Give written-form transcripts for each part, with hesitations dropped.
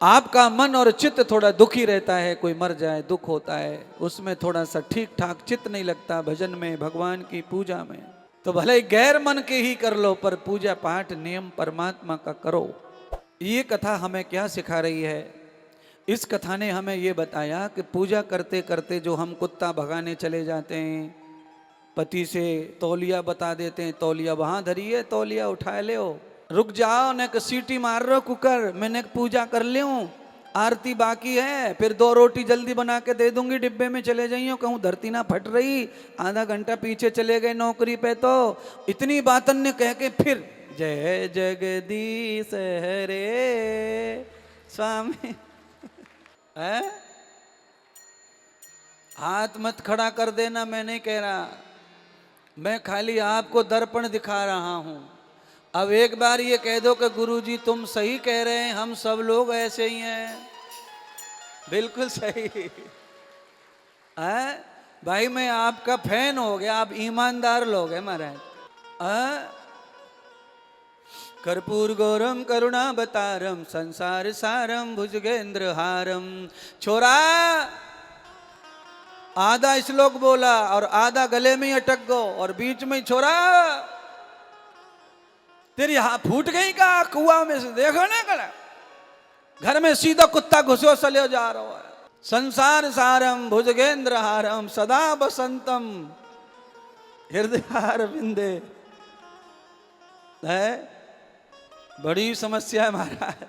आपका मन और चित्त थोड़ा दुखी रहता है, कोई मर जाए दुख होता है, उसमें थोड़ा सा ठीक ठाक चित्त नहीं लगता, भजन में, भगवान की पूजा में, तो भले ही गैर मन के ही कर लो, पर पूजा पाठ नियम परमात्मा का करो। ये कथा हमें क्या सिखा रही है? इस कथा ने हमें ये बताया कि पूजा करते करते जो हम कुत्ता भगाने चले जाते हैं, पति से तौलिया बता देते हैं, तौलिया वहां धरी है, तौलिया उठा ले, रुक जाओ, ने सीटी मार रहे हो कुकर, मैंने पूजा कर लूं, आरती बाकी है, फिर 2 रोटी जल्दी बना के दे दूंगी, डिब्बे में चले जाइयो, कहूँ धरती ना फट रही, आधा घंटा पीछे चले गए नौकरी पे, तो इतनी बातन ने कह के फिर जय जगदीश हरे स्वामी है? हाथ मत खड़ा कर देना, मैं नहीं कह रहा, मैं खाली आपको दर्पण दिखा रहा हूं। अब एक बार ये कह दो कि गुरुजी तुम सही कह रहे हैं, हम सब लोग ऐसे ही हैं, बिल्कुल सही है भाई, मैं आपका फैन हो गया, आप ईमानदार लोग हैं महाराज। कर्पूर गौरम करुणावतारम संसार सारम भुजगेंद्र हारम। छोरा आधा श्लोक बोला और आधा गले में ही अटक गो, और बीच में छोरा तेरी फूट गई का कुआ में से, देखो ना कड़ा घर में सीधा कुत्ता घुसो चले जा रहा है। संसार सारम भुजगेंद्र हारम सदा बसंतम हृदय बिंदे है, बड़ी समस्या है महाराज।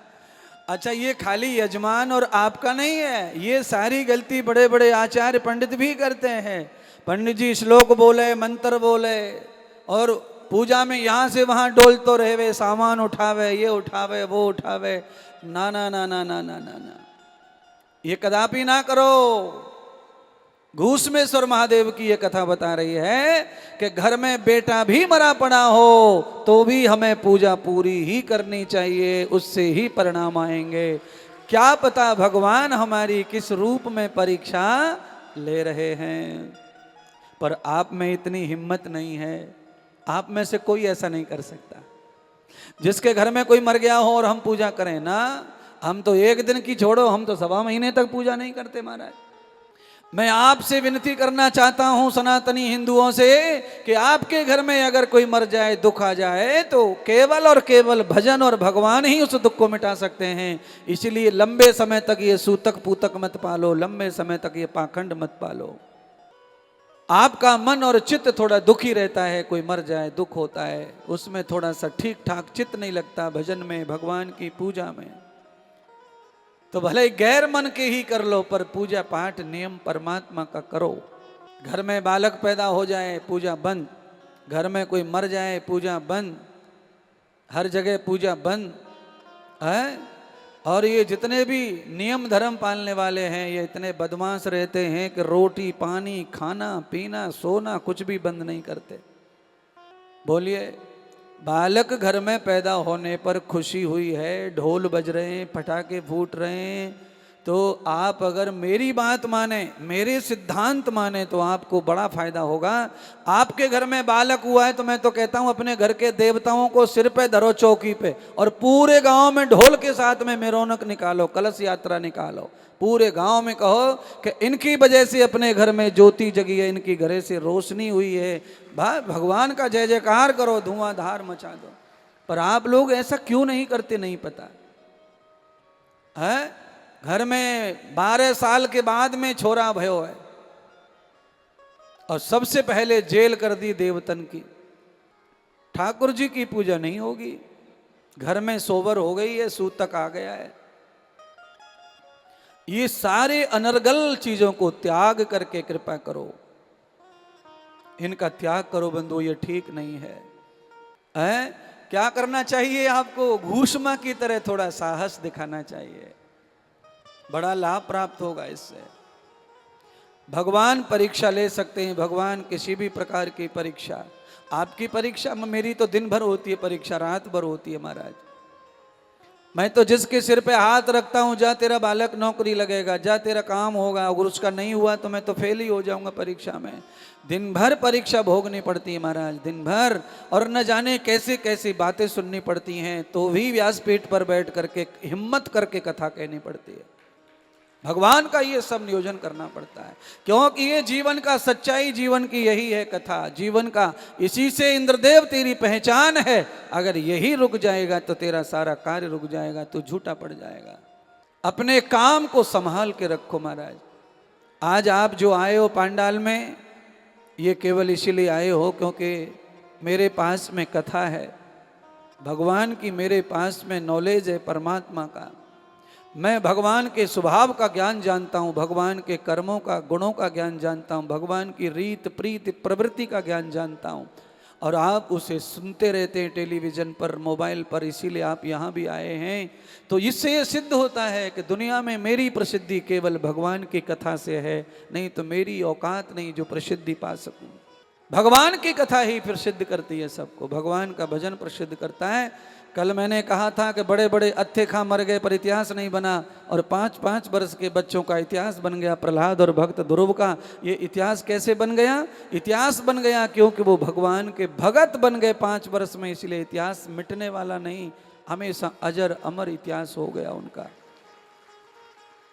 अच्छा, ये खाली यजमान और आपका नहीं है, ये सारी गलती बड़े बड़े आचार्य पंडित भी करते हैं। पंडित जी श्लोक बोले, मंत्र बोले, और पूजा में यहाँ से वहाँ डोल तो रहे वे, सामान उठावे, ये उठावे, वो उठावे, ना ना ना ना ना ना ना ना, ये कदापि ना करो। घूसमेश्वर महादेव की ये कथा बता रही है कि घर में बेटा भी मरा पड़ा हो तो भी हमें पूजा पूरी ही करनी चाहिए, उससे ही परिणाम आएंगे। क्या पता भगवान हमारी किस रूप में परीक्षा ले रहे हैं, पर आप में इतनी हिम्मत नहीं है, आप में से कोई ऐसा नहीं कर सकता जिसके घर में कोई मर गया हो और हम पूजा करें ना। हम तो एक दिन की छोड़ो, हम तो 1.25 महीने तक पूजा नहीं करते महाराज। मैं आपसे विनती करना चाहता हूं सनातनी हिंदुओं से कि आपके घर में अगर कोई मर जाए, दुख आ जाए, तो केवल और केवल भजन और भगवान ही उस दुख को मिटा सकते हैं। इसलिए लंबे समय तक ये सूतक पूतक मत पालो, लंबे समय तक ये पाखंड मत पालो। आपका मन और चित्त थोड़ा दुखी रहता है, कोई मर जाए दुख होता है, उसमें थोड़ा सा ठीक ठाक चित्त नहीं लगता, भजन में, भगवान की पूजा में, तो भले ही गैर मन के ही कर लो, पर पूजा पाठ नियम परमात्मा का करो। घर में बालक पैदा हो जाए, पूजा बंद, घर में कोई मर जाए, पूजा बंद, हर जगह पूजा बंद है। और ये जितने भी नियम धर्म पालने वाले हैं, ये इतने बदमाश रहते हैं कि रोटी पानी, खाना पीना, सोना कुछ भी बंद नहीं करते। बोलिए, बालक घर में पैदा होने पर खुशी हुई है, ढोल बज रहे हैं, पटाखे फूट रहे हैं, तो आप अगर मेरी बात माने, मेरे सिद्धांत माने, तो आपको बड़ा फायदा होगा। आपके घर में बालक हुआ है तो मैं तो कहता हूं अपने घर के देवताओं को सिर पे धरो चौकी पे, और पूरे गांव में ढोल के साथ में मेरौनक निकालो, कलश यात्रा निकालो, पूरे गांव में कहो कि इनकी वजह से अपने घर में ज्योति जगी है, इनकी घरे से रोशनी हुई है, भगवान का जय जयकार करो, धुआंधार मचा दो। पर आप लोग ऐसा क्यों नहीं करते, नहीं पता है। घर में 12 साल के बाद में छोरा भयो है, और सबसे पहले जेल कर दी देवतन की। ठाकुर जी की पूजा नहीं होगी, घर में सोबर हो गई है, सूतक आ गया है। ये सारे अनर्गल चीजों को त्याग करके कृपा करो, इनका त्याग करो बंधु, ये ठीक नहीं है। क्या करना चाहिए आपको? घूसमा की तरह थोड़ा साहस दिखाना चाहिए, बड़ा लाभ प्राप्त होगा इससे। भगवान परीक्षा ले सकते हैं, भगवान किसी भी प्रकार की परीक्षा, आपकी परीक्षा, मेरी तो दिन भर होती है परीक्षा, रात भर होती है महाराज। मैं तो जिसके सिर पे हाथ रखता हूं, जा तेरा बालक नौकरी लगेगा, जा तेरा काम होगा, अगर उसका नहीं हुआ तो मैं तो फेल ही हो जाऊंगा परीक्षा में। दिन भर परीक्षा भोगनी पड़ती है महाराज, दिन भर, और न जाने कैसे कैसी बातें सुननी पड़ती हैं, तो भी व्यासपीठ पर बैठ करके हिम्मत करके कथा कहनी पड़ती है। भगवान का ये सब नियोजन करना पड़ता है, क्योंकि ये जीवन का सच्चाई, जीवन की यही है कथा, जीवन का इसी से इंद्रदेव तेरी पहचान है। अगर यही रुक जाएगा तो तेरा सारा कार्य रुक जाएगा, तो झूठा पड़ जाएगा। अपने काम को संभाल के रखो महाराज। आज आप जो आए हो पांडाल में, ये केवल इसीलिए आए हो क्योंकि मेरे पास में कथा है, भगवान की मेरे पास में नॉलेज है परमात्मा का। मैं भगवान के स्वभाव का ज्ञान जानता हूँ, भगवान के कर्मों का, गुणों का ज्ञान जानता हूँ, भगवान की रीत प्रीति प्रवृत्ति का ज्ञान जानता हूँ, और आप उसे सुनते रहते हैं टेलीविज़न पर, मोबाइल पर, इसीलिए आप यहाँ भी आए हैं। तो इससे ये सिद्ध होता है कि दुनिया में मेरी प्रसिद्धि केवल भगवान की कथा से है, नहीं तो मेरी औकात नहीं जो प्रसिद्धि पा सकूँ। भगवान की कथा ही प्रसिद्ध करती है सबको, भगवान का भजन प्रसिद्ध करता है। कल मैंने कहा था कि बड़े बड़े अत्थे खां मर गए पर इतिहास नहीं बना, और 5-5 वर्ष के बच्चों का इतिहास बन गया, प्रहलाद और भक्त ध्रुव का। ये इतिहास कैसे बन गया? इतिहास बन गया क्योंकि वो भगवान के भगत बन गए 5 वर्ष में, इसलिए इतिहास मिटने वाला नहीं, हमेशा अजर अमर इतिहास हो गया उनका।